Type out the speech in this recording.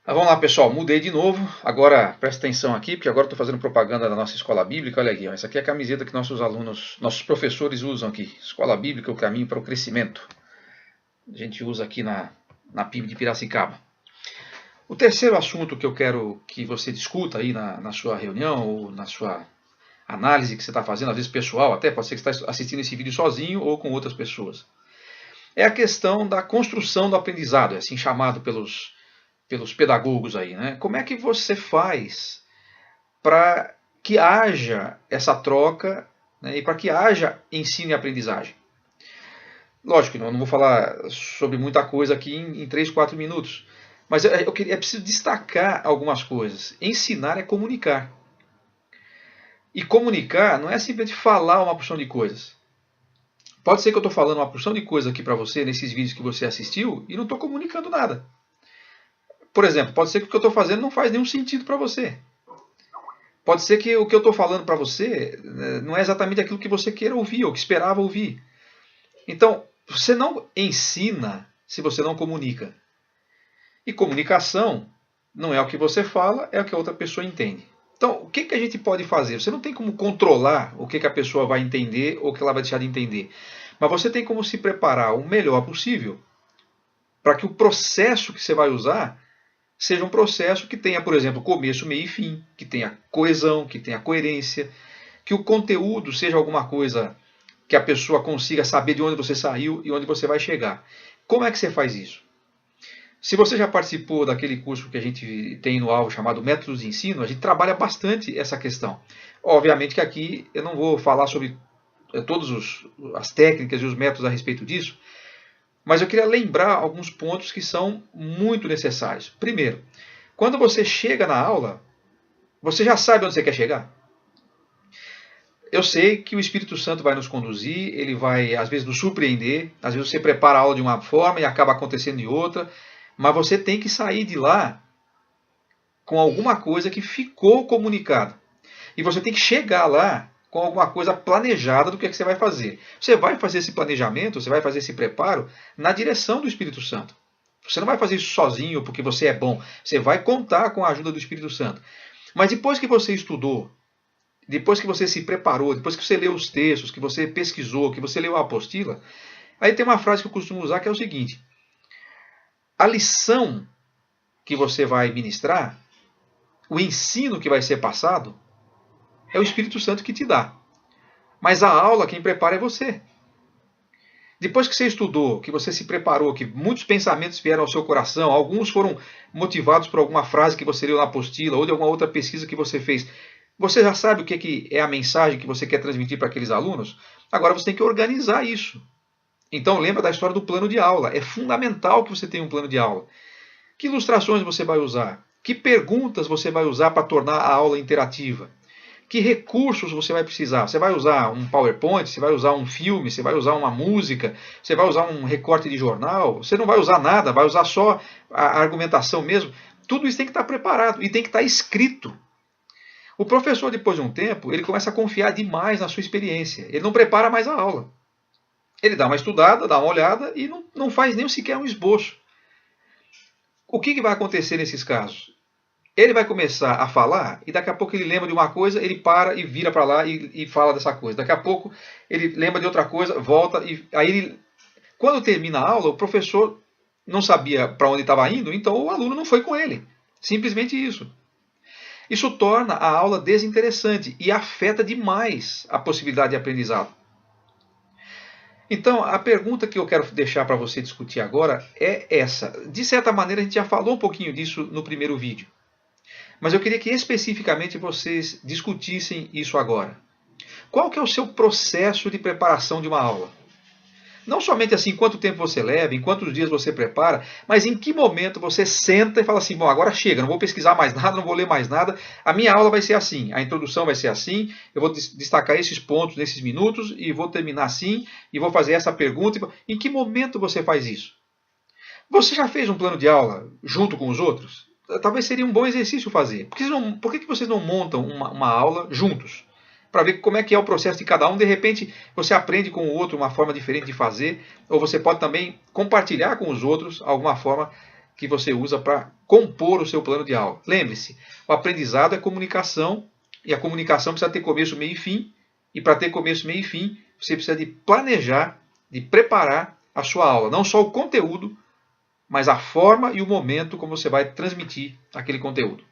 Vamos lá, pessoal, mudei de novo. Agora presta atenção aqui, porque agora estou fazendo propaganda da nossa escola bíblica. Olha aqui, ó. Essa aqui é a camiseta que nossos alunos, nossos professores usam aqui. Escola Bíblica, o caminho para o crescimento. A gente usa aqui na PIB de Piracicaba. O terceiro assunto que eu quero que você discuta aí na sua reunião ou na sua análise que você está fazendo, às vezes pessoal, até pode ser que você está assistindo esse vídeo sozinho ou com outras pessoas, é a questão da construção do aprendizado, é assim chamado pelos pedagogos aí, né? Como é que você faz para que haja essa troca, né, e para que haja ensino e aprendizagem? Lógico que eu não vou falar sobre muita coisa aqui em 3, 4 minutos, mas é preciso destacar algumas coisas. Ensinar é comunicar. E comunicar não é simplesmente falar uma porção de coisas. Pode ser que eu estou falando uma porção de coisas aqui para você, nesses vídeos que você assistiu, e não estou comunicando nada. Por exemplo, pode ser que o que eu estou fazendo não faz nenhum sentido para você. Pode ser que o que eu estou falando para você não é exatamente aquilo que você queira ouvir ou que esperava ouvir. Então, você não ensina se você não comunica. E comunicação não é o que você fala, é o que a outra pessoa entende. Então, o que a gente pode fazer? Você não tem como controlar o que a pessoa vai entender ou o que ela vai deixar de entender. Mas você tem como se preparar o melhor possível para que o processo que você vai usar seja um processo que tenha, por exemplo, começo, meio e fim, que tenha coesão, que tenha coerência, que o conteúdo seja alguma coisa que a pessoa consiga saber de onde você saiu e onde você vai chegar. Como é que você faz isso? Se você já participou daquele curso que a gente tem no alvo chamado Métodos de Ensino, a gente trabalha bastante essa questão. Obviamente que aqui eu não vou falar sobre todas as técnicas e os métodos a respeito disso, mas eu queria lembrar alguns pontos que são muito necessários. Primeiro, quando você chega na aula, você já sabe onde você quer chegar? Eu sei que o Espírito Santo vai nos conduzir, ele vai às vezes nos surpreender, às vezes você prepara a aula de uma forma e acaba acontecendo de outra, mas você tem que sair de lá com alguma coisa que ficou comunicada. E você tem que chegar lá com alguma coisa planejada do que é que você vai fazer. Você vai fazer esse planejamento, você vai fazer esse preparo na direção do Espírito Santo. Você não vai fazer isso sozinho porque você é bom. Você vai contar com a ajuda do Espírito Santo. Mas depois que você estudou, depois que você se preparou, depois que você leu os textos, que você pesquisou, que você leu a apostila, aí tem uma frase que eu costumo usar que é o seguinte: a lição que você vai ministrar, o ensino que vai ser passado, é o Espírito Santo que te dá. Mas a aula, quem prepara é você. Depois que você estudou, que você se preparou, que muitos pensamentos vieram ao seu coração, alguns foram motivados por alguma frase que você leu na apostila ou de alguma outra pesquisa que você fez, você já sabe o que é a mensagem que você quer transmitir para aqueles alunos? Agora você tem que organizar isso. Então lembra da história do plano de aula. É fundamental que você tenha um plano de aula. Que ilustrações você vai usar? Que perguntas você vai usar para tornar a aula interativa? Que recursos você vai precisar? Você vai usar um PowerPoint? Você vai usar um filme? Você vai usar uma música? Você vai usar um recorte de jornal? Você não vai usar nada, vai usar só a argumentação mesmo? Tudo isso tem que estar preparado e tem que estar escrito. O professor, depois de um tempo, ele começa a confiar demais na sua experiência. Ele não prepara mais a aula. Ele dá uma estudada, dá uma olhada e não faz nem sequer um esboço. O que vai acontecer nesses casos? Ele vai começar a falar e daqui a pouco ele lembra de uma coisa, ele para e vira para lá e fala dessa coisa. Daqui a pouco ele lembra de outra coisa, volta e aí ele, quando termina a aula, o professor não sabia para onde estava indo, então o aluno não foi com ele. Simplesmente isso. Isso torna a aula desinteressante e afeta demais a possibilidade de aprendizado. Então, a pergunta que eu quero deixar para você discutir agora é essa. De certa maneira, a gente já falou um pouquinho disso no primeiro vídeo. Mas eu queria que especificamente vocês discutissem isso agora. Qual que é o seu processo de preparação de uma aula? Não somente assim, quanto tempo você leva, em quantos dias você prepara, mas em que momento você senta e fala assim, bom, agora chega, não vou pesquisar mais nada, não vou ler mais nada, a minha aula vai ser assim, a introdução vai ser assim, eu vou destacar esses pontos nesses minutos e vou terminar assim, e vou fazer essa pergunta. Em que momento você faz isso? Você já fez um plano de aula junto com os outros? Talvez seria um bom exercício fazer. Por que vocês não montam uma aula juntos? Para ver como é que é o processo de cada um. De repente, você aprende com o outro uma forma diferente de fazer, ou você pode também compartilhar com os outros alguma forma que você usa para compor o seu plano de aula. Lembre-se, o aprendizado é comunicação, e a comunicação precisa ter começo, meio e fim, e para ter começo, meio e fim, você precisa de planejar, de preparar a sua aula. Não só o conteúdo, mas a forma e o momento como você vai transmitir aquele conteúdo.